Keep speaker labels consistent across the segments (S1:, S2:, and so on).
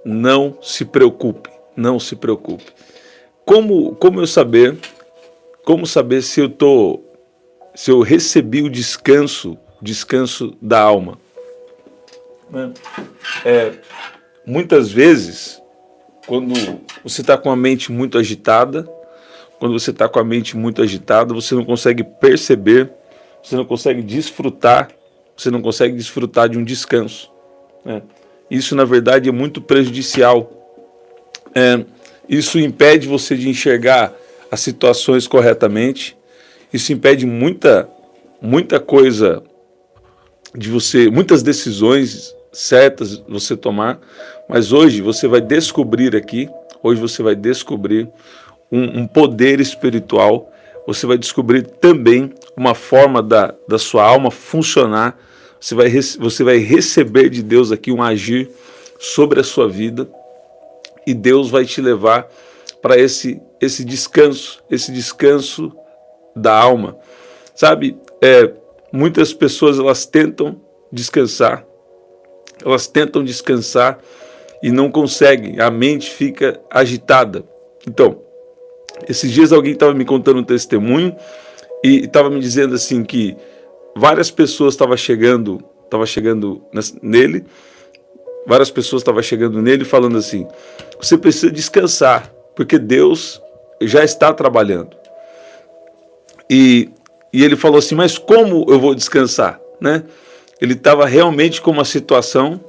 S1: não se preocupe, não se preocupe. Como saber se eu recebi o descanso da alma? Muitas vezes, quando você está com a mente muito agitada, você não consegue perceber, você não consegue desfrutar de um descanso. Isso, na verdade, é muito prejudicial. Isso impede você de enxergar as situações corretamente. Isso impede muita coisa de você, muitas decisões certas você tomar. Mas hoje você vai descobrir um poder espiritual. Você vai descobrir também uma forma da sua alma funcionar. Você vai receber de Deus aqui um agir sobre a sua vida, e Deus vai te levar para esse descanso da alma. Sabe, muitas pessoas elas tentam descansar e não conseguem, a mente fica agitada. Então, esses dias alguém estava me contando um testemunho e estava me dizendo assim que várias pessoas estavam chegando nele falando assim: você precisa descansar, porque Deus já está trabalhando. E ele falou assim: mas como eu vou descansar? Ele estava realmente com uma situação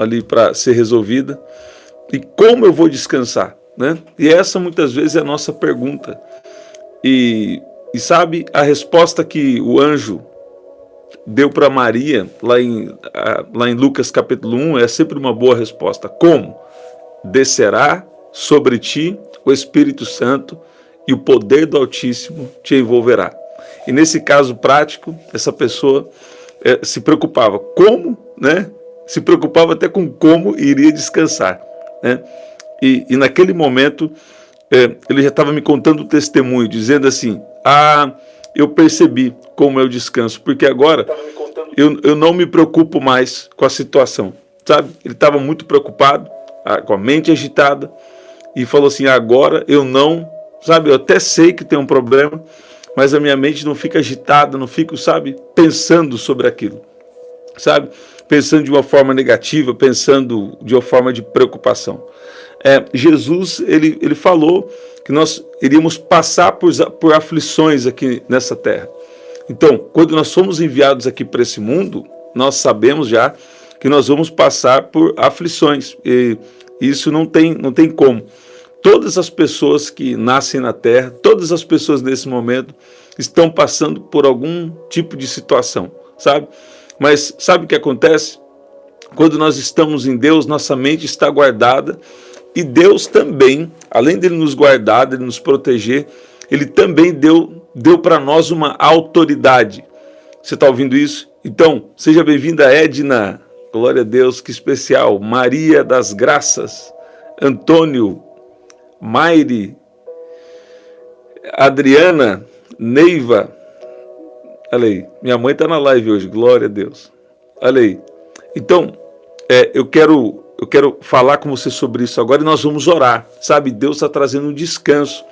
S1: ali para ser resolvida. E como eu vou descansar? E essa muitas vezes é a nossa pergunta. E sabe, a resposta que o anjo deu para Maria, lá em Lucas capítulo 1, é sempre uma boa resposta. Como? Descerá sobre ti o Espírito Santo e o poder do Altíssimo te envolverá. E nesse caso prático, essa pessoa se preocupava. Como? Se preocupava até com como iria descansar. E naquele momento, ele já estava me contando o testemunho, dizendo assim: eu percebi como é o descanso, porque agora eu não me preocupo mais com a situação, sabe? Ele estava muito preocupado, com a mente agitada, e falou assim: agora eu não, sabe, eu até sei que tem um problema, mas a minha mente não fica agitada, não fico, sabe, pensando sobre aquilo, sabe? Pensando de uma forma negativa, pensando de uma forma de preocupação. Jesus, ele falou que nós iríamos passar por aflições aqui nessa terra. Então, quando nós somos enviados aqui para esse mundo, nós sabemos já que nós vamos passar por aflições. E isso não tem como. Todas as pessoas que nascem na terra, todas as pessoas nesse momento estão passando por algum tipo de situação, sabe? Mas sabe o que acontece? Quando nós estamos em Deus, nossa mente está guardada. E Deus também, além de Ele nos guardar, de Ele nos proteger, Ele também deu para nós uma autoridade. Você está ouvindo isso? Então, seja bem-vinda, Edna. Glória a Deus, que especial. Maria das Graças, Antônio, Maire, Adriana, Neiva. Olha aí, minha mãe está na live hoje, glória a Deus. Olha aí. Então, eu quero falar com você sobre isso agora, e nós vamos orar, sabe? Deus está trazendo um descanso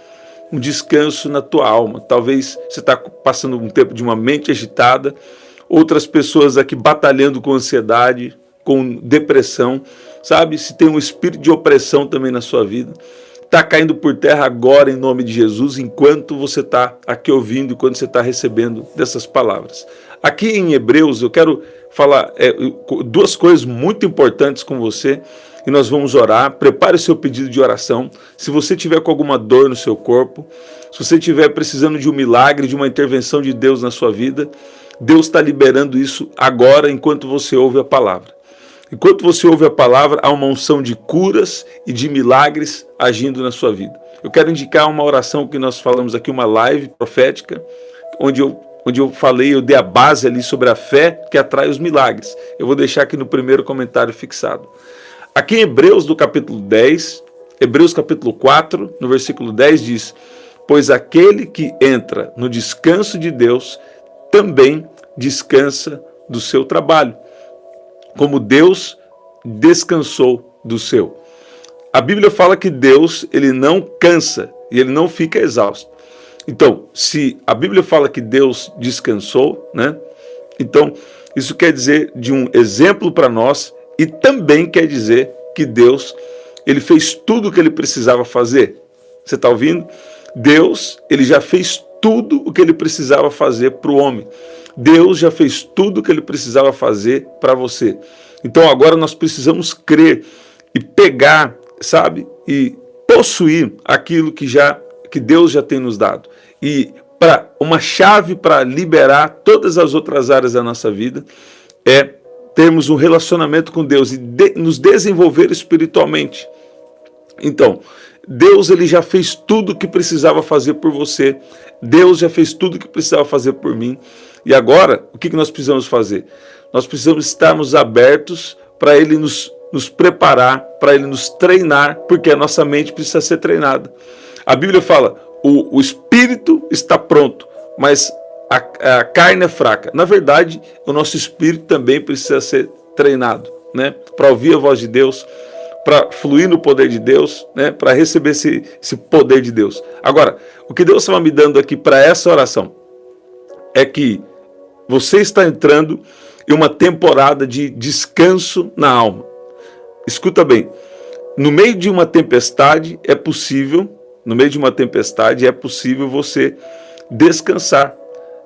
S1: na tua alma. Talvez você está passando um tempo de uma mente agitada, outras pessoas aqui batalhando com ansiedade, com depressão, sabe? Se tem um espírito de opressão também na sua vida, está caindo por terra agora em nome de Jesus, enquanto você está aqui ouvindo, enquanto você está recebendo dessas palavras. Aqui em Hebreus eu quero falar duas coisas muito importantes com você, e nós vamos orar. Prepare o seu pedido de oração. Se você tiver com alguma dor no seu corpo, se você estiver precisando de um milagre, de uma intervenção de Deus na sua vida, Deus está liberando isso agora, enquanto você ouve a palavra. Enquanto você ouve a palavra, há uma unção de curas e de milagres agindo na sua vida. Eu quero indicar uma oração que nós falamos aqui, uma live profética, onde eu falei, eu dei a base ali sobre a fé que atrai os milagres. Eu vou deixar aqui no primeiro comentário fixado. Aqui em Hebreus, do capítulo 10, Hebreus capítulo 4, no versículo 10 diz: pois aquele que entra no descanso de Deus também descansa do seu trabalho, como Deus descansou do seu. A Bíblia fala que Deus, ele não cansa e ele não fica exausto. Então, se a Bíblia fala que Deus descansou, né? Então, isso quer dizer de um exemplo para nós e também quer dizer que Deus, ele fez tudo o que ele precisava fazer. Você está ouvindo? Deus, ele já fez tudo o que ele precisava fazer para o homem. Deus já fez tudo o que ele precisava fazer para você. Então agora nós precisamos crer e pegar, sabe? E possuir aquilo que Deus já tem nos dado. E uma chave para liberar todas as outras áreas da nossa vida é termos um relacionamento com Deus e nos desenvolver espiritualmente. Então, Deus, ele já fez tudo o que precisava fazer por você. Deus já fez tudo o que precisava fazer por mim. E agora, o que nós precisamos fazer? Nós precisamos estarmos abertos para ele nos preparar, para ele nos treinar, porque a nossa mente precisa ser treinada. A Bíblia fala, o espírito está pronto, mas a carne é fraca. Na verdade, o nosso espírito também precisa ser treinado, né? Para ouvir a voz de Deus, para fluir no poder de Deus, né? Para receber esse poder de Deus. Agora, o que Deus estava me dando aqui para essa oração é que você está entrando em uma temporada de descanso na alma. Escuta bem, no meio de uma tempestade é possível você descansar.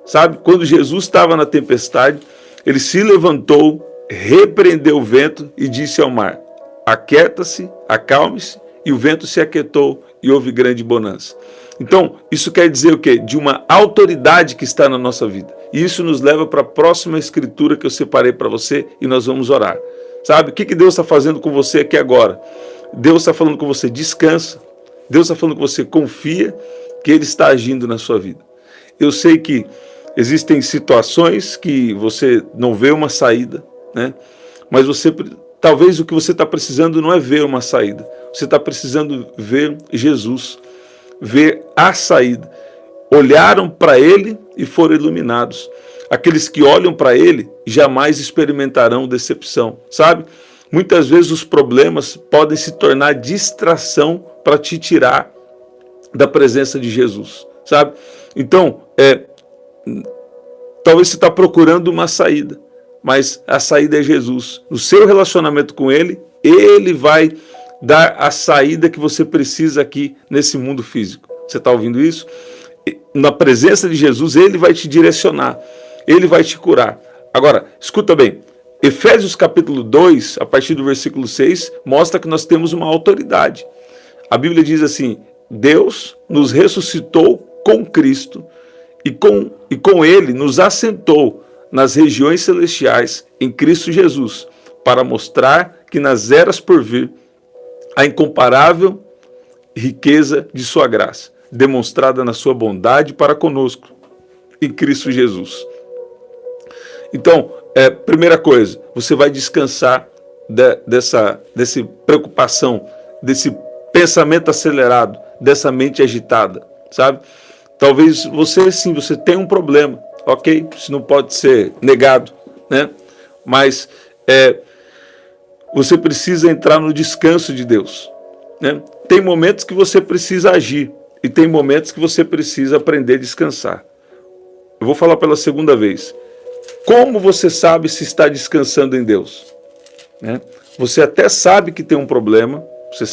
S1: Sabe, quando Jesus estava na tempestade, ele se levantou, repreendeu o vento e disse ao mar: aquieta-se, acalme-se, e o vento se aquietou e houve grande bonança. Então, isso quer dizer o quê? De uma autoridade que está na nossa vida. E isso nos leva para a próxima escritura que eu separei para você e nós vamos orar. Sabe, o que Deus está fazendo com você aqui agora? Deus está falando com você, descansa. Deus está falando com você, confia que Ele está agindo na sua vida. Eu sei que existem situações que você não vê uma saída, né? Mas talvez o que você está precisando não é ver uma saída. Você está precisando ver Jesus, ver a saída. Olharam para Ele e foram iluminados. Aqueles que olham para Ele jamais experimentarão decepção, sabe? Muitas vezes os problemas podem se tornar distração para te tirar da presença de Jesus, sabe? Então, talvez você está procurando uma saída, mas a saída é Jesus. No seu relacionamento com Ele, Ele vai dar a saída que você precisa aqui nesse mundo físico. Você está ouvindo isso? Na presença de Jesus, Ele vai te direcionar, Ele vai te curar. Agora, escuta bem, Efésios capítulo 2, a partir do versículo 6, mostra que nós temos uma autoridade. A Bíblia diz assim: Deus nos ressuscitou com Cristo e com Ele nos assentou nas regiões celestiais em Cristo Jesus, para mostrar que nas eras por vir a incomparável riqueza de sua graça, demonstrada na sua bondade para conosco em Cristo Jesus. Então, primeira coisa, você vai descansar dessa preocupação, desse pensamento acelerado, dessa mente agitada, sabe? Talvez você tenha um problema, ok? Isso não pode ser negado, né? Mas você precisa entrar no descanso de Deus, né? Tem momentos que você precisa agir e tem momentos que você precisa aprender a descansar. Eu vou falar pela segunda vez. Como você sabe se está descansando em Deus? Né? Você até sabe que tem um problema, você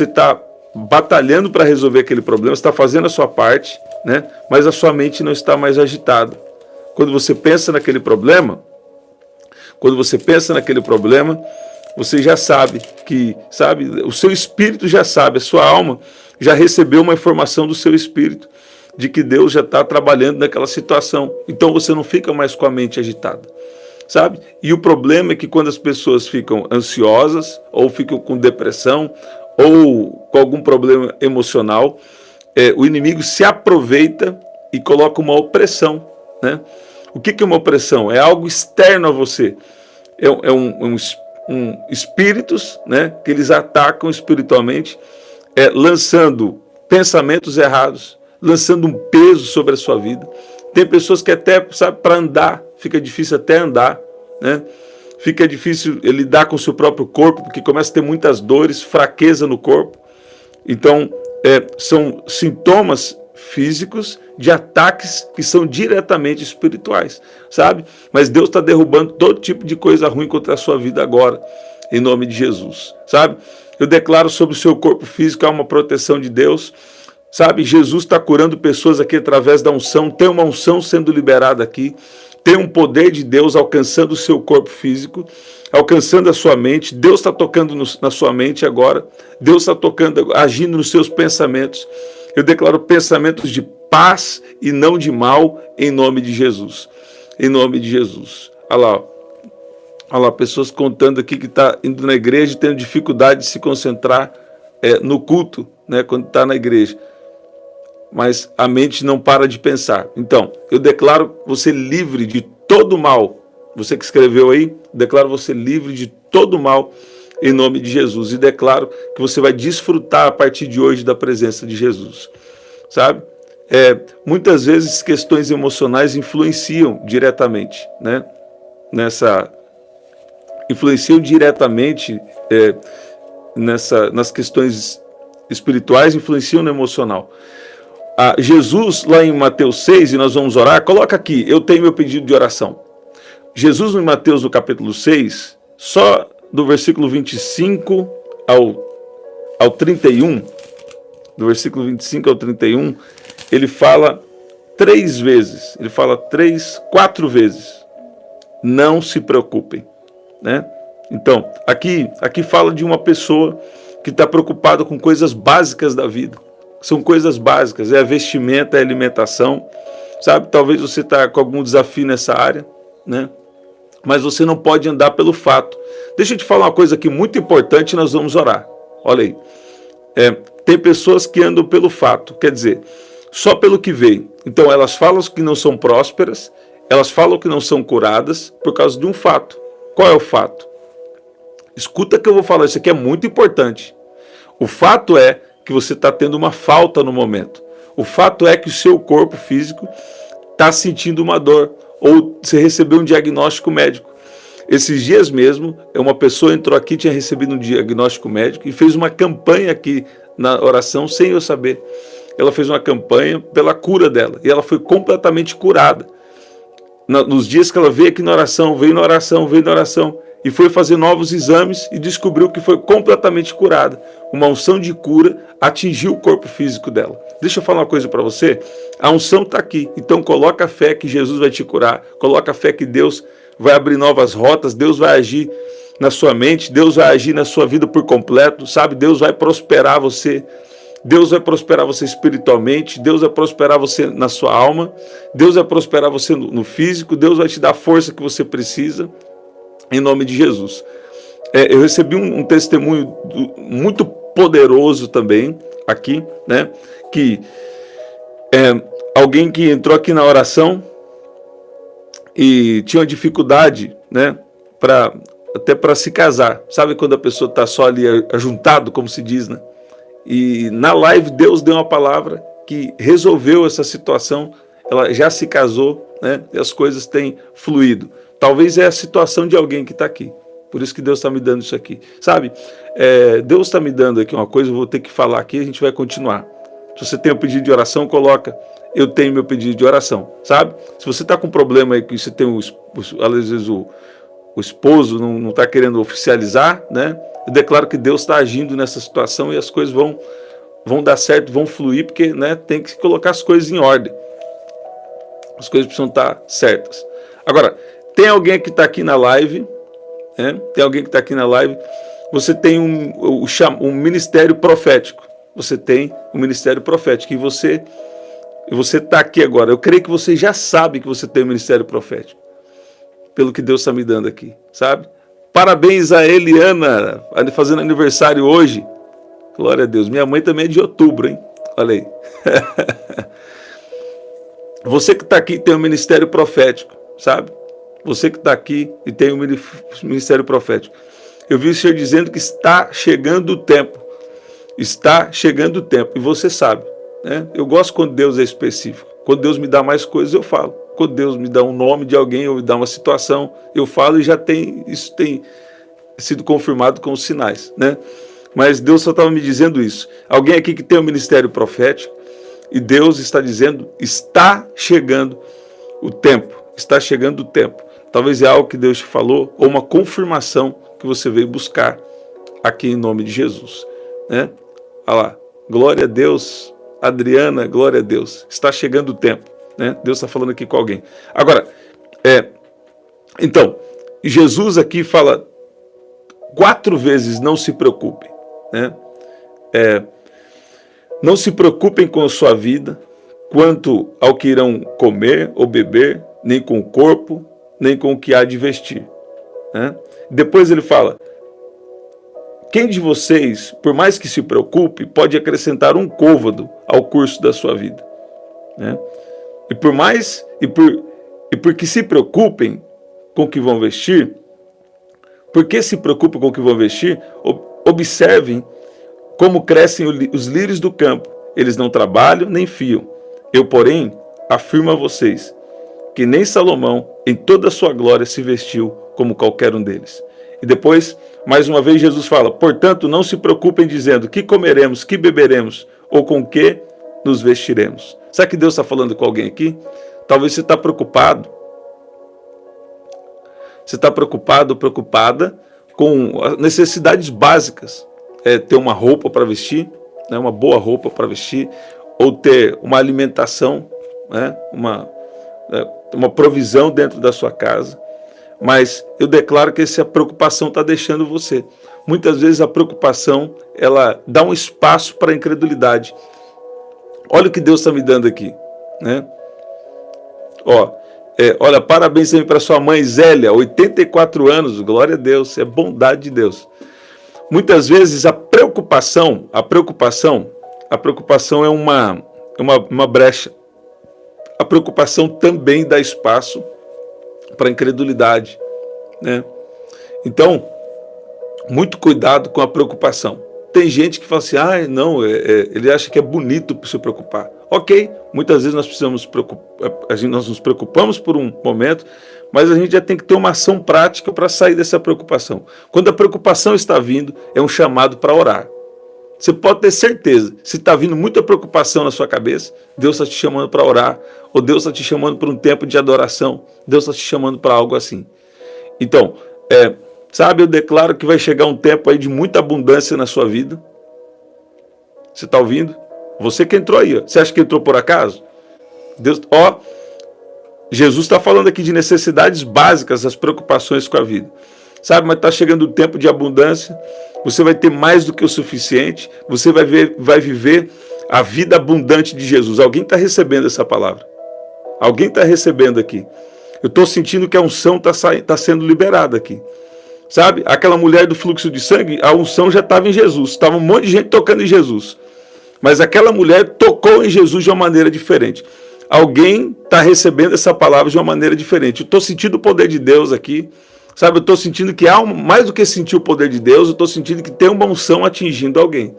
S1: está batalhando para resolver aquele problema, você está fazendo a sua parte, né? Mas a sua mente não está mais agitada. Quando você pensa naquele problema, você já sabe o seu espírito já sabe, a sua alma já recebeu uma informação do seu espírito, de que Deus já está trabalhando naquela situação. Então você não fica mais com a mente agitada, sabe? E o problema é que quando as pessoas ficam ansiosas, ou ficam com depressão, ou com algum problema emocional, o inimigo se aproveita e coloca uma opressão, né? O que é uma opressão? É algo externo a você. Espíritos, né, que eles atacam espiritualmente, lançando pensamentos errados, lançando um peso sobre a sua vida. Tem pessoas que até, para andar, fica difícil até andar, né? fica difícil lidar com o seu próprio corpo, porque começa a ter muitas dores, fraqueza no corpo. Então, são sintomas físicos de ataques que são diretamente espirituais, sabe? Mas Deus está derrubando todo tipo de coisa ruim contra a sua vida agora, em nome de Jesus, sabe? Eu declaro sobre o seu corpo físico há uma proteção de Deus, sabe? Jesus está curando pessoas aqui através da unção, tem uma unção sendo liberada aqui, tem um poder de Deus alcançando o seu corpo físico, alcançando a sua mente. Deus está tocando na sua mente agora, Deus está tocando, agindo nos seus pensamentos. Eu declaro pensamentos de paz e não de mal, em nome de Jesus. Em nome de Jesus. Olha lá, pessoas contando aqui que está indo na igreja e tendo dificuldade de se concentrar no culto, né, quando está na igreja. Mas a mente não para de pensar. Então, eu declaro você livre de todo mal. Você que escreveu aí, declaro você livre de todo mal, em nome de Jesus. E declaro que você vai desfrutar a partir de hoje da presença de Jesus. Sabe? Muitas vezes questões emocionais influenciam diretamente, né? Influenciam diretamente nas questões espirituais, influenciam no emocional. Jesus, lá em Mateus 6, e nós vamos orar, coloca aqui, eu tenho meu pedido de oração. Jesus, em Mateus, no capítulo 6, só do versículo 25 ao 31, do versículo 25 ao 31, ele fala 3 vezes, ele fala 4 vezes, não se preocupem, né? Então, aqui fala de uma pessoa que está preocupada com coisas básicas da vida. São coisas básicas, é a vestimenta, é a alimentação, sabe? Talvez você está com algum desafio nessa área, né? Mas você não pode andar pelo fato. Deixa eu te falar uma coisa aqui muito importante, nós vamos orar. Olha aí. Tem pessoas que andam pelo fato, quer dizer, só pelo que veem. Então elas falam que não são prósperas, elas falam que não são curadas por causa de um fato. Qual é o fato? Escuta que eu vou falar, isso aqui é muito importante. O fato é que você está tendo uma falta no momento. O fato é que o seu corpo físico está sentindo uma dor, ou você recebeu um diagnóstico médico. Esses dias mesmo, uma pessoa entrou aqui, tinha recebido um diagnóstico médico e fez uma campanha aqui na oração, sem eu saber. Ela fez uma campanha pela cura dela, e ela foi completamente curada. Nos dias que ela veio aqui na oração, veio na oração, e foi fazer novos exames e descobriu que foi completamente curada. Uma unção de cura atingiu o corpo físico dela. Deixa eu falar uma coisa para você. A unção está aqui. Então coloca a fé que Jesus vai te curar. Coloca a fé que Deus vai abrir novas rotas. Deus vai agir na sua mente. Deus vai agir na sua vida por completo. Sabe? Deus vai prosperar você. Deus vai prosperar você espiritualmente. Deus vai prosperar você na sua alma. Deus vai prosperar você no físico. Deus vai te dar a força que você precisa. Em nome de Jesus. Eu recebi um testemunho muito poderoso também, aqui, né? Que alguém que entrou aqui na oração e tinha uma dificuldade, né? Até para se casar. Sabe quando a pessoa está só ali ajuntado, como se diz, né? E na live Deus deu uma palavra que resolveu essa situação. Ela já se casou, né? E as coisas têm fluído. Talvez é a situação de alguém que está aqui. Por isso que Deus está me dando isso aqui. Sabe? Deus está me dando aqui uma coisa, eu vou ter que falar aqui e a gente vai continuar. Se você tem um pedido de oração, coloca, eu tenho meu pedido de oração. Sabe? Se você está com um problema aí, que você tem, às vezes o esposo não está querendo oficializar, né? Eu declaro que Deus está agindo nessa situação e as coisas vão dar certo, vão fluir, porque, né, tem que colocar as coisas em ordem. As coisas precisam estar certas. Agora, tem alguém que está aqui na live, né? Tem alguém que está aqui na live, você tem um ministério profético. Você tem um ministério profético e você está aqui agora. Eu creio que você já sabe que você tem um ministério profético, pelo que Deus está me dando aqui, sabe? Parabéns a Eliana, fazendo aniversário hoje. Glória a Deus. Minha mãe também é de outubro, hein? Olha aí. Você que está aqui tem um ministério profético, sabe? Você que está aqui e tem um ministério profético. Eu vi o Senhor dizendo que está chegando o tempo. Está chegando o tempo. E você sabe, né? Eu gosto quando Deus é específico. Quando Deus me dá mais coisas, eu falo. quando Deus me dá um nome de alguém ou me dá uma situação, eu falo e já tem, isso tem sido confirmado com os sinais, né? Mas Deus só estava me dizendo isso. Alguém aqui que tem um ministério profético, e Deus está dizendo, está chegando o tempo, está chegando o tempo. Talvez é algo que Deus te falou, ou uma confirmação que você veio buscar aqui em nome de Jesus, né? Olha lá, glória a Deus, Adriana, glória a Deus, está chegando o tempo, né? Deus está falando aqui com alguém. Agora, então, Jesus aqui fala 4 vezes, não se preocupem, né? Não se preocupem com a sua vida, quanto ao que irão comer ou beber, nem com o corpo, nem com o que há de vestir, né? Depois ele fala, quem de vocês, por mais que se preocupe, pode acrescentar um côvado ao curso da sua vida, né? Porque se preocupem com o que vão vestir, porque se preocupem com o que vão vestir, observem como crescem os lírios do campo, eles não trabalham nem fiam. Eu, porém, afirmo a vocês, que nem Salomão, em toda a sua glória, se vestiu como qualquer um deles. E depois, mais uma vez, Jesus fala, portanto, não se preocupem dizendo, que comeremos, que beberemos, ou com que nos vestiremos. Sabe que Deus está falando com alguém aqui? Talvez você está preocupado. Você está preocupado ou preocupada com as necessidades básicas. Ter uma roupa para vestir, né, uma boa roupa para vestir, ou ter uma alimentação, né, uma provisão dentro da sua casa. Mas eu declaro que essa preocupação está deixando você. Muitas vezes a preocupação, ela dá um espaço para a incredulidade. Olha o que Deus está me dando aqui, né? Olha, parabéns também para sua mãe Zélia, 84 anos, glória a Deus, é bondade de Deus. Muitas vezes a preocupação é uma brecha. A preocupação também dá espaço para a incredulidade, né? Então, muito cuidado com a preocupação. Tem gente que fala assim, ele acha que é bonito se preocupar. Ok, muitas vezes nós nos preocupamos por um momento, mas a gente já tem que ter uma ação prática para sair dessa preocupação. Quando a preocupação está vindo, é um chamado para orar. Você pode ter certeza, se está vindo muita preocupação na sua cabeça, Deus está te chamando para orar, ou Deus está te chamando para um tempo de adoração, Deus está te chamando para algo assim. Então, eu declaro que vai chegar um tempo aí de muita abundância na sua vida. Você está ouvindo? Você que entrou aí, você acha que entrou por acaso? Jesus está falando aqui de necessidades básicas, das preocupações com a vida. Mas está chegando o tempo de abundância, você vai ter mais do que o suficiente, você vai viver a vida abundante de Jesus. Alguém está recebendo essa palavra? Alguém está recebendo aqui? Eu estou sentindo que a unção está sendo liberada aqui. Aquela mulher do fluxo de sangue, a unção já estava em Jesus, estava um monte de gente tocando em Jesus. Mas aquela mulher tocou em Jesus de uma maneira diferente. Alguém está recebendo essa palavra de uma maneira diferente. Eu estou sentindo o poder de Deus aqui. Eu estou sentindo que há mais do que sentir o poder de Deus, eu estou sentindo que tem uma unção atingindo alguém.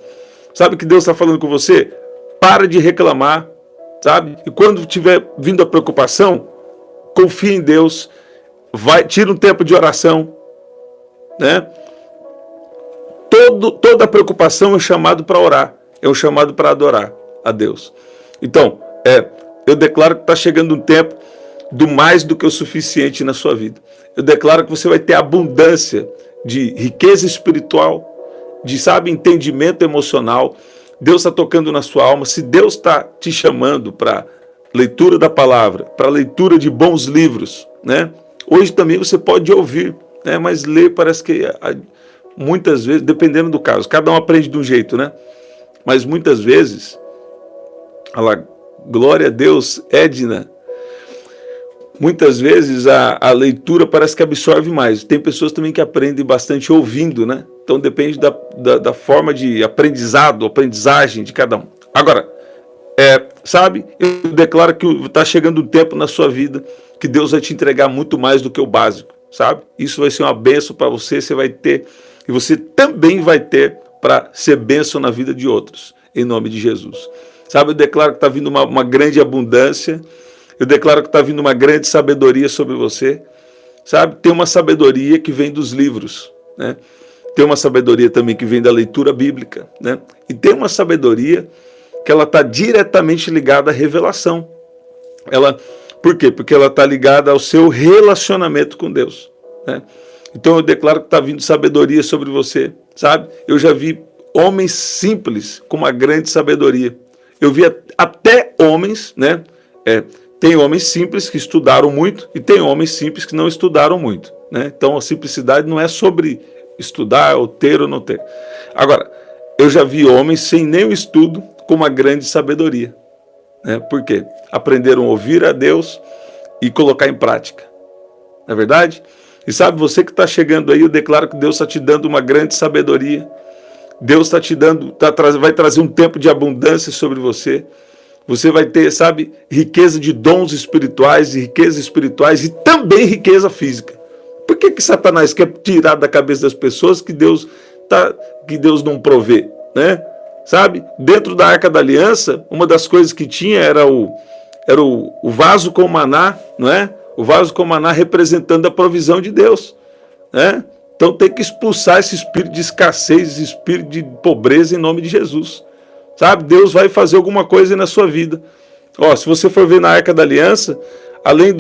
S1: Sabe o que Deus está falando com você? Para de reclamar, E quando tiver vindo a preocupação, confie em Deus, tira um tempo de oração, né? Toda preocupação é um chamado para orar, é um chamado para adorar a Deus. Então, eu declaro que está chegando um tempo do mais do que o suficiente na sua vida. Eu declaro que você vai ter abundância de riqueza espiritual, de, entendimento emocional. Deus está tocando na sua alma. Se Deus está te chamando para leitura da palavra, para leitura de bons livros, né? Hoje também você pode ouvir, né? Mas ler parece que muitas vezes, dependendo do caso, cada um aprende de um jeito, né? Mas muitas vezes, glória a Deus, Edna, muitas vezes a leitura parece que absorve mais. Tem pessoas também que aprendem bastante ouvindo, né? Então depende da forma de aprendizagem de cada um. Agora, eu declaro que está chegando um tempo na sua vida que Deus vai te entregar muito mais do que o básico, Isso vai ser uma bênção para você, você vai ter, e você também vai ter para ser bênção na vida de outros, em nome de Jesus. Eu declaro que está vindo uma grande abundância. Eu declaro que está vindo uma grande sabedoria sobre você, sabe? Tem uma sabedoria que vem dos livros, né? Tem uma sabedoria também que vem da leitura bíblica, né? E tem uma sabedoria que ela está diretamente ligada à revelação. Por quê? Porque ela está ligada ao seu relacionamento com Deus, né? Então eu declaro que está vindo sabedoria sobre você, sabe? Eu já vi homens simples com uma grande sabedoria. Eu vi até homens, né? Tem homens simples que estudaram muito e tem homens simples que não estudaram muito, né? Então a simplicidade não é sobre estudar ou ter ou não ter. Agora, eu já vi homens sem nenhum estudo com uma grande sabedoria, né? Por quê? Aprenderam a ouvir a Deus e colocar em prática. Não é verdade? E sabe, você que está chegando aí, eu declaro que Deus está te dando uma grande sabedoria. Deus está te dando, vai trazer um tempo de abundância sobre você. Você vai ter, sabe, riqueza de dons espirituais e riquezas espirituais e também riqueza física. Por que Satanás quer tirar da cabeça das pessoas que Deus não provê, né? Sabe? Dentro da Arca da Aliança, uma das coisas que tinha era o vaso com maná, não é? O vaso com maná representando a provisão de Deus, né? Então tem que expulsar esse espírito de escassez, esse espírito de pobreza em nome de Jesus. Sabe? Deus vai fazer alguma coisa na sua vida. Ó, se você for ver na Arca da Aliança, além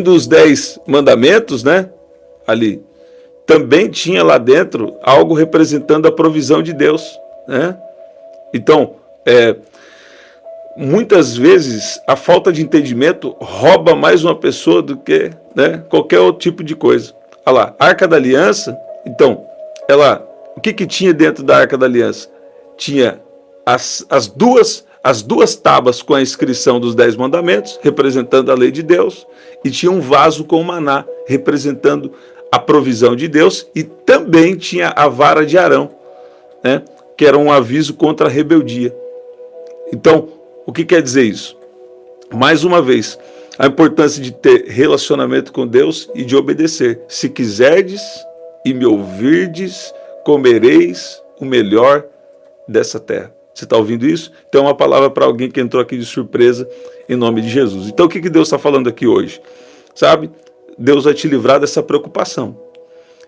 S1: dos 10 mandamentos, né? Ali, também tinha lá dentro algo representando a provisão de Deus, né? Então, muitas vezes a falta de entendimento rouba mais uma pessoa do que, né, qualquer outro tipo de coisa. Olha lá, Arca da Aliança, então, o que tinha dentro da Arca da Aliança? Tinha as duas tábuas com a inscrição dos 10 mandamentos, representando a lei de Deus, e tinha um vaso com maná, representando a provisão de Deus, e também tinha a vara de Arão, né, que era um aviso contra a rebeldia. Então, o que quer dizer isso? Mais uma vez, a importância de ter relacionamento com Deus e de obedecer. Se quiserdes e me ouvirdes, comereis o melhor dessa terra. Você está ouvindo isso? Então é uma palavra para alguém que entrou aqui de surpresa em nome de Jesus. Então o que Deus está falando aqui hoje? Sabe? Deus vai te livrar dessa preocupação.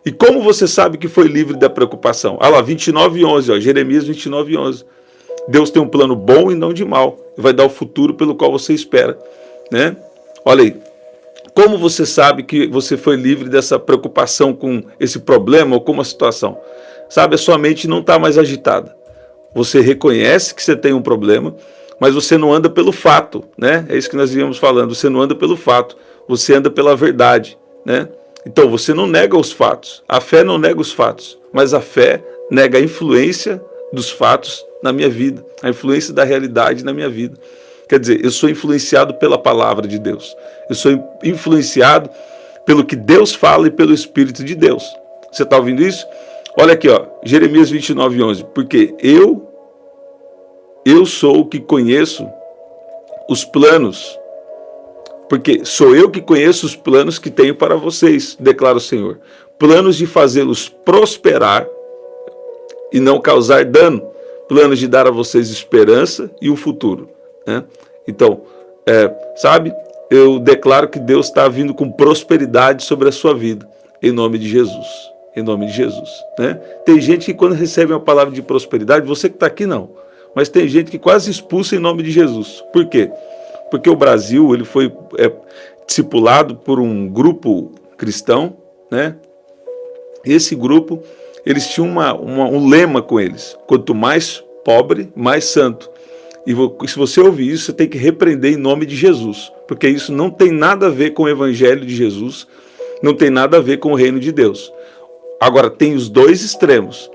S1: E como você sabe que foi livre da preocupação? Olha lá, 29:11, ó, Jeremias 29:11. Deus tem um plano bom e não de mal. E vai dar o futuro pelo qual você espera, né? Olha aí. Como você sabe que você foi livre dessa preocupação com esse problema ou com uma situação? Sabe, a sua mente não está mais agitada. Você reconhece que você tem um problema, mas você não anda pelo fato, né? É isso que nós íamos falando. Você não anda pelo fato, você anda pela verdade, né? Então, você não nega os fatos. A fé não nega os fatos, mas a fé nega a influência dos fatos na minha vida, a influência da realidade na minha vida. Quer dizer, eu sou influenciado pela palavra de Deus. Eu sou influenciado pelo que Deus fala e pelo Espírito de Deus. Você está ouvindo isso? Olha aqui, ó, Jeremias 29:11. Porque eu sou o que conheço os planos. Porque sou eu que conheço os planos que tenho para vocês, declara o Senhor. Planos de fazê-los prosperar e não causar dano. Planos de dar a vocês esperança e um futuro, né? Então, sabe, eu declaro que Deus está vindo com prosperidade sobre a sua vida, em nome de Jesus. Em nome de Jesus, né? Tem gente que quando recebe uma palavra de prosperidade, você que está aqui não, mas tem gente que quase expulsa em nome de Jesus. Por quê? Porque o Brasil ele foi discipulado por um grupo cristão, né? Esse grupo, eles tinham um lema com eles: quanto mais pobre, mais santo. E se você ouvir isso, você tem que repreender em nome de Jesus, porque isso não tem nada a ver com o evangelho de Jesus, não tem nada a ver com o reino de Deus. Agora, tem os dois extremos.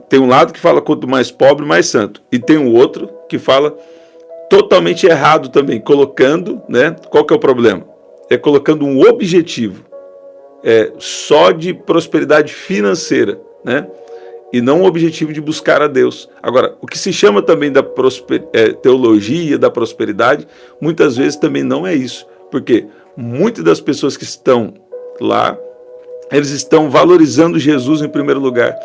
S1: Tem um lado que fala quanto mais pobre, mais santo. E tem o outro que fala totalmente errado também, colocando, né? Qual que é o problema? É colocando um objetivo só de prosperidade financeira, né? E não o objetivo de buscar a Deus. Agora, o que se chama também da teologia da prosperidade, muitas vezes também não é isso. Porque muitas das pessoas que estão lá, eles estão valorizando Jesus em primeiro lugar.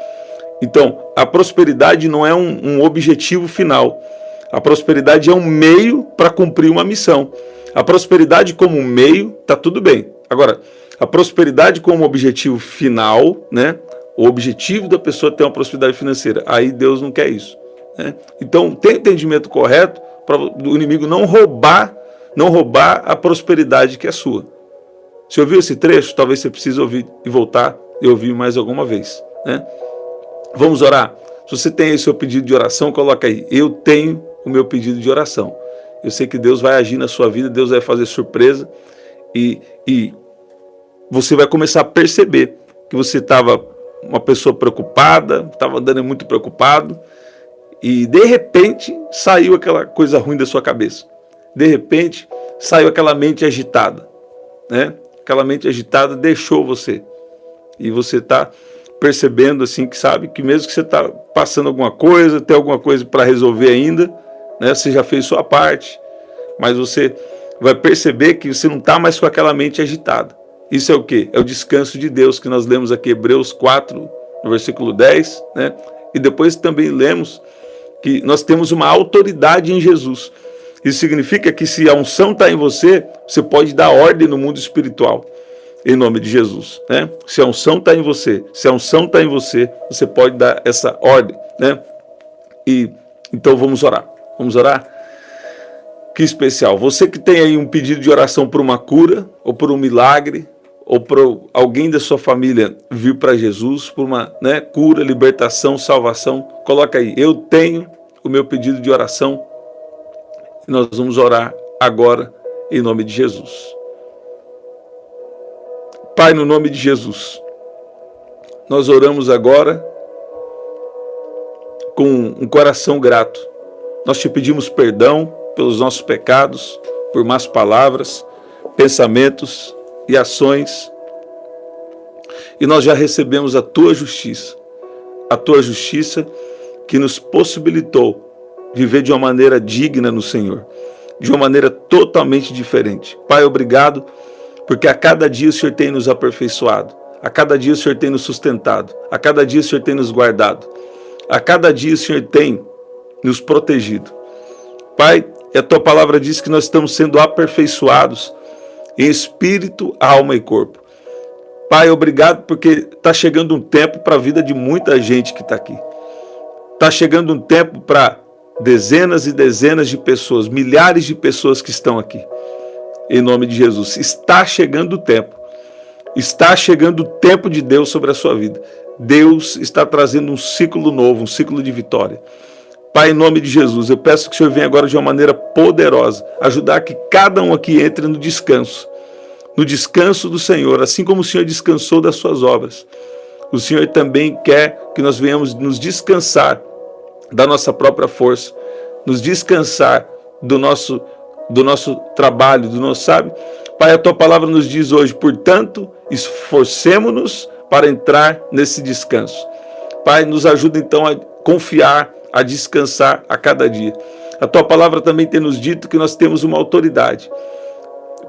S1: Então, a prosperidade não é um objetivo final. A prosperidade é um meio para cumprir uma missão. A prosperidade como um meio, tá tudo bem. Agora, a prosperidade como objetivo final, né? O objetivo da pessoa é ter uma prosperidade financeira. Aí Deus não quer isso, né? Então, tem entendimento correto para o inimigo não roubar a prosperidade que é sua. Se ouviu esse trecho, talvez você precise ouvir e voltar e ouvir mais alguma vez, né? Vamos orar? Se você tem aí seu pedido de oração, coloca aí. Eu tenho o meu pedido de oração. Eu sei que Deus vai agir na sua vida, Deus vai fazer surpresa e você vai começar a perceber que você estava uma pessoa preocupada, estava andando muito preocupado e de repente saiu aquela coisa ruim da sua cabeça. De repente saiu aquela mente agitada, né? Aquela mente agitada deixou você e você está percebendo assim que sabe que mesmo que você está passando alguma coisa, tem alguma coisa para resolver ainda, né? Você já fez sua parte, mas você vai perceber que você não está mais com aquela mente agitada. Isso é o quê? É o descanso de Deus que nós lemos aqui, Hebreus 4, no versículo 10, né? E depois também lemos que nós temos uma autoridade em Jesus. Isso significa que se a unção está em você, você pode dar ordem no mundo espiritual, em nome de Jesus, né? Se a unção está em você, você pode dar essa ordem, né? E então vamos orar. Vamos orar? Que especial. Você que tem aí um pedido de oração por uma cura, ou por um milagre, ou por alguém da sua família vir para Jesus, por uma, né, cura, libertação, salvação, coloca aí. Eu tenho o meu pedido de oração. E nós vamos orar agora em nome de Jesus. Pai, no nome de Jesus, nós oramos agora com um coração grato. Nós te pedimos perdão pelos nossos pecados, por más palavras, pensamentos e ações. E nós já recebemos a tua justiça que nos possibilitou viver de uma maneira digna no Senhor, de uma maneira totalmente diferente. Pai, obrigado, porque a cada dia o Senhor tem nos aperfeiçoado, a cada dia o Senhor tem nos sustentado, a cada dia o Senhor tem nos guardado, a cada dia o Senhor tem nos protegido. Pai, e a tua palavra diz que nós estamos sendo aperfeiçoados em espírito, alma e corpo. Pai, obrigado porque está chegando um tempo para a vida de muita gente que está aqui. Está chegando um tempo para dezenas e dezenas de pessoas, milhares de pessoas que estão aqui. Em nome de Jesus. Está chegando o tempo. Está chegando o tempo de Deus sobre a sua vida. Deus está trazendo um ciclo novo, um ciclo de vitória. Pai, em nome de Jesus, eu peço que o Senhor venha agora de uma maneira poderosa, ajudar que cada um aqui entre no descanso do Senhor, assim como o Senhor descansou das suas obras. O Senhor também quer que nós venhamos nos descansar da nossa própria força, nos descansar do nosso trabalho, do nosso, sabe? Pai, a tua palavra nos diz hoje, portanto, esforcemo-nos para entrar nesse descanso. Pai, nos ajuda então a confiar, a descansar a cada dia. A tua palavra também tem nos dito que nós temos uma autoridade.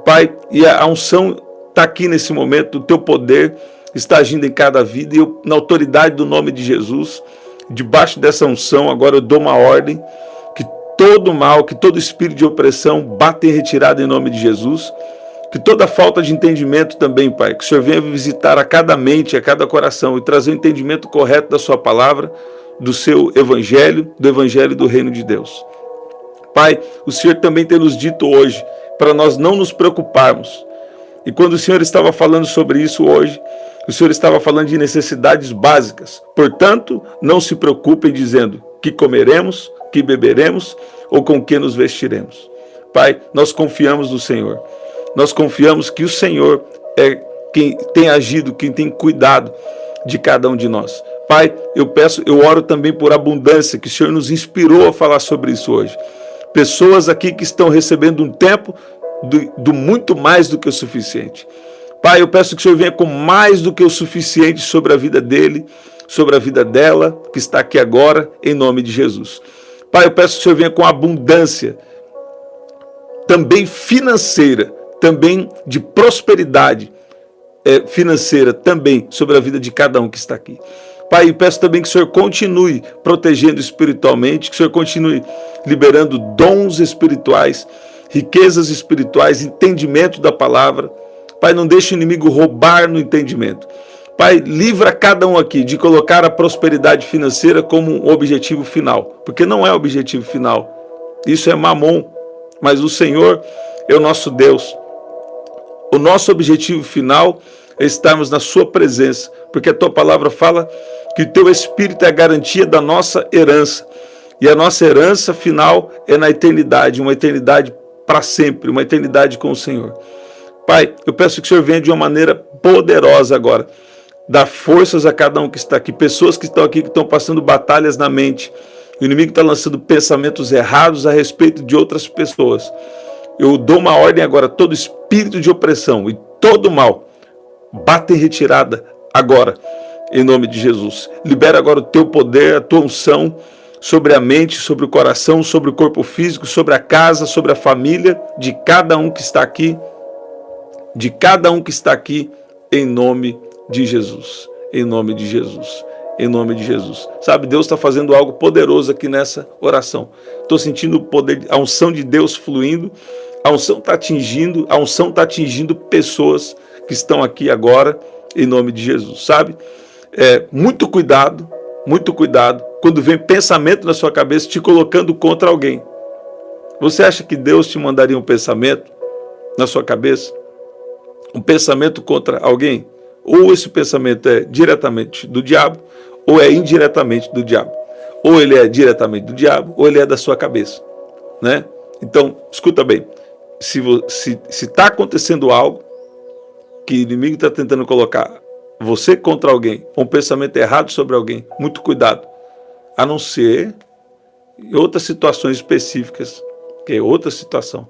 S1: Pai, e a unção está aqui nesse momento, o teu poder está agindo em cada vida, e eu, na autoridade do nome de Jesus, debaixo dessa unção, agora eu dou uma ordem, que todo mal, que todo espírito de opressão bata em retirada em nome de Jesus, que toda falta de entendimento também, Pai, que o Senhor venha visitar a cada mente, a cada coração, e trazer o entendimento correto da sua palavra, do seu evangelho, do evangelho do reino de Deus. Pai, o Senhor também tem nos dito hoje, para nós não nos preocuparmos. E quando o Senhor estava falando sobre isso hoje, o Senhor estava falando de necessidades básicas. Portanto, não se preocupem dizendo que comeremos, que beberemos ou com que nos vestiremos. Pai, nós confiamos no Senhor. Nós confiamos que o Senhor é quem tem agido, quem tem cuidado de cada um de nós. Pai, eu oro também por abundância, que o Senhor nos inspirou a falar sobre isso hoje. Pessoas aqui que estão recebendo um tempo do muito mais do que o suficiente. Pai, eu peço que o Senhor venha com mais do que o suficiente sobre a vida dele, sobre a vida dela, que está aqui agora, em nome de Jesus. Pai, eu peço que o Senhor venha com abundância, também financeira, também de prosperidade financeira, também sobre a vida de cada um que está aqui. Pai, peço também que o Senhor continue protegendo espiritualmente, que o Senhor continue liberando dons espirituais, riquezas espirituais, entendimento da palavra. Pai, não deixe o inimigo roubar no entendimento. Pai, livra cada um aqui de colocar a prosperidade financeira como um objetivo final, porque não é o objetivo final. Isso é mamon, mas o Senhor é o nosso Deus. O nosso objetivo final é estarmos na sua presença, porque a tua palavra fala que o teu Espírito é a garantia da nossa herança. E a nossa herança final é na eternidade, uma eternidade para sempre, uma eternidade com o Senhor. Pai, eu peço que o Senhor venha de uma maneira poderosa agora, dar forças a cada um que está aqui, pessoas que estão aqui, que estão passando batalhas na mente. O inimigo está lançando pensamentos errados a respeito de outras pessoas. Eu dou uma ordem agora, todo espírito de opressão e todo mal, bata em retirada agora, em nome de Jesus. Libera agora o teu poder, a tua unção sobre a mente, sobre o coração, sobre o corpo físico, sobre a casa, sobre a família de cada um que está aqui, em nome de Jesus, em nome de Jesus, em nome de Jesus. Sabe, Deus está fazendo algo poderoso aqui nessa oração. Estou sentindo o poder, a unção de Deus fluindo, a unção está atingindo pessoas que estão aqui agora, em nome de Jesus, sabe? Muito cuidado quando vem pensamento na sua cabeça te colocando contra alguém. Você acha que Deus te mandaria um pensamento na sua cabeça? Um pensamento contra alguém? Ou esse pensamento é diretamente do diabo, ou é indiretamente do diabo. Ou ele é diretamente do diabo, ou ele é da sua cabeça, né? Então, escuta bem, se está acontecendo algo, que o inimigo está tentando colocar você contra alguém, um pensamento errado sobre alguém, muito cuidado, a não ser em outras situações específicas, que é outra situação.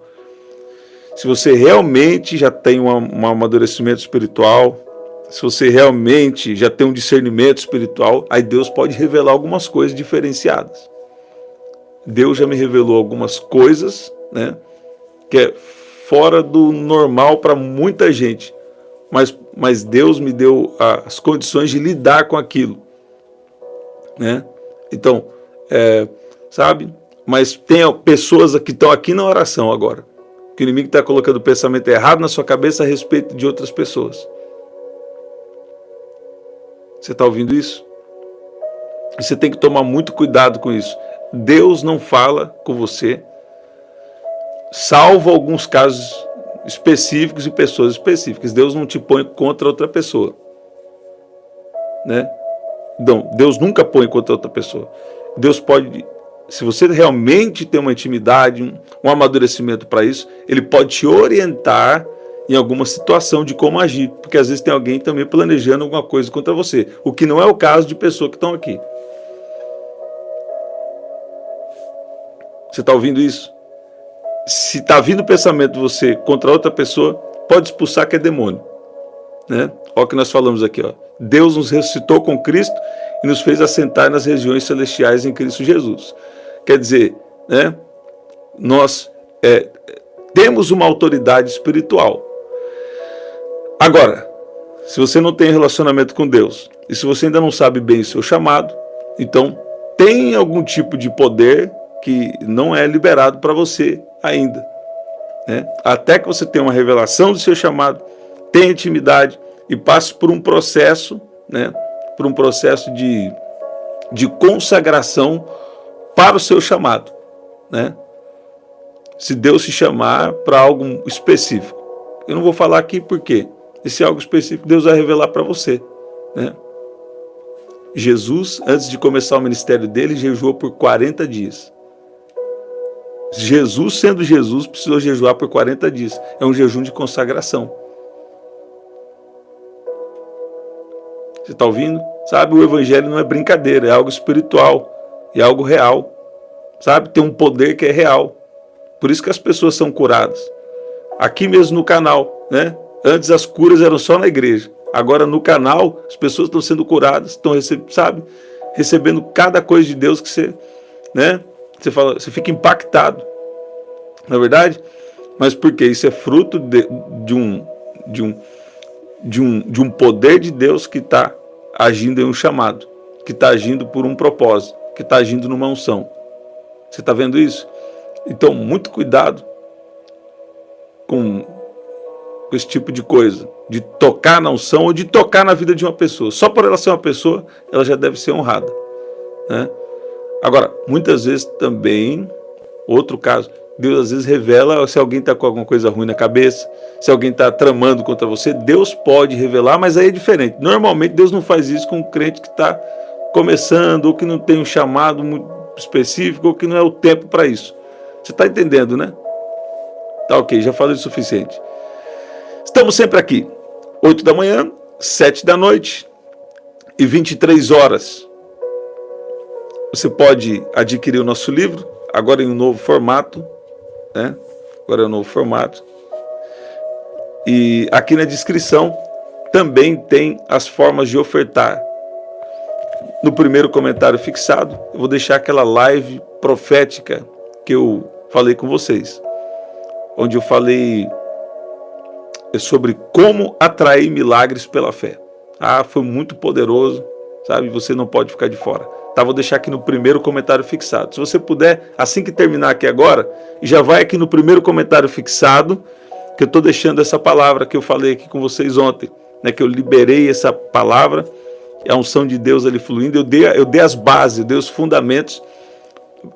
S1: Se você realmente já tem um amadurecimento espiritual, se você realmente já tem um discernimento espiritual, aí Deus pode revelar algumas coisas diferenciadas. Deus já me revelou algumas coisas, né, que é fora do normal para muita gente, mas Deus me deu as condições de lidar com aquilo, né? Então, sabe? Mas tem pessoas que estão aqui na oração agora, que o inimigo está colocando pensamento errado na sua cabeça a respeito de outras pessoas. Você está ouvindo isso? E você tem que tomar muito cuidado com isso. Deus não fala com você, salvo alguns casos específicos e pessoas específicas. Deus não te põe contra outra pessoa, né? Não, Deus nunca põe contra outra pessoa. Deus pode, se você realmente tem uma intimidade, um amadurecimento para isso, Ele pode te orientar em alguma situação de como agir, porque às vezes tem alguém também planejando alguma coisa contra você, o que não é o caso de pessoas que estão aqui. Você está ouvindo isso? Se está vindo pensamento de você contra outra pessoa, pode expulsar que é demônio, né? Olha o que nós falamos aqui, ó. Deus nos ressuscitou com Cristo e nos fez assentar nas regiões celestiais em Cristo Jesus. Quer dizer, né, nós temos uma autoridade espiritual. Agora, se você não tem relacionamento com Deus, e se você ainda não sabe bem o seu chamado, então tem algum tipo de poder que não é liberado para você ainda, né? Até que você tenha uma revelação do seu chamado, tenha intimidade e passe por um processo, né? Por um processo de consagração para o seu chamado, né? Se Deus te chamar para algo específico, eu não vou falar aqui porque esse algo específico Deus vai revelar para você, né? Jesus, antes de começar o ministério dele, jejuou por 40 dias. Jesus, sendo Jesus, precisou jejuar por 40 dias. É um jejum de consagração. Você está ouvindo? Sabe, o evangelho não é brincadeira, é algo espiritual, é algo real. Sabe, tem um poder que é real. Por isso que as pessoas são curadas. Aqui mesmo no canal, né? Antes as curas eram só na igreja. Agora no canal, as pessoas estão sendo curadas, estão recebendo cada coisa de Deus que você, né? Você fica impactado, não é verdade? Mas por quê? Isso é fruto de um poder de Deus que está agindo em um chamado, que está agindo por um propósito, que está agindo numa unção. Você está vendo isso? Então, muito cuidado com esse tipo de coisa, de tocar na unção ou de tocar na vida de uma pessoa. Só por ela ser uma pessoa, ela já deve ser honrada, né? Agora, muitas vezes também, outro caso, Deus às vezes revela se alguém está com alguma coisa ruim na cabeça, se alguém está tramando contra você, Deus pode revelar, mas aí é diferente. Normalmente Deus não faz isso com um crente que está começando, ou que não tem um chamado muito específico, ou que não é o tempo para isso. Você está entendendo, né? Tá ok, já falei o suficiente. Estamos sempre aqui, 8 da manhã, 7 da noite e 23 horas. Você pode adquirir o nosso livro, agora em um novo formato, né? Agora é um novo formato. E aqui na descrição também tem as formas de ofertar. No primeiro comentário fixado, eu vou deixar aquela live profética que eu falei com vocês, onde eu falei sobre como atrair milagres pela fé. Foi muito poderoso, sabe? Você não pode ficar de fora. Vou deixar aqui no primeiro comentário fixado. Se você puder, assim que terminar aqui agora, já vai aqui no primeiro comentário fixado, que eu estou deixando essa palavra que eu falei aqui com vocês ontem, né? Que eu liberei essa palavra, a unção de Deus ali fluindo, eu dei as bases, eu dei os fundamentos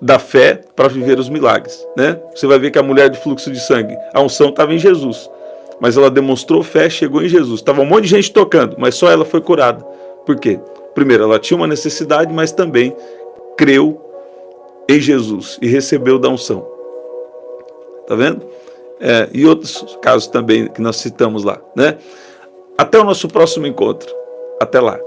S1: da fé para viver os milagres, né? Você vai ver que a mulher de fluxo de sangue, a unção estava em Jesus, mas ela demonstrou fé, chegou em Jesus. Estava um monte de gente tocando, mas só ela foi curada. Por quê? Primeiro, ela tinha uma necessidade, mas também creu em Jesus e recebeu da unção. Tá vendo? E outros casos também que nós citamos lá, né? Até o nosso próximo encontro. Até lá.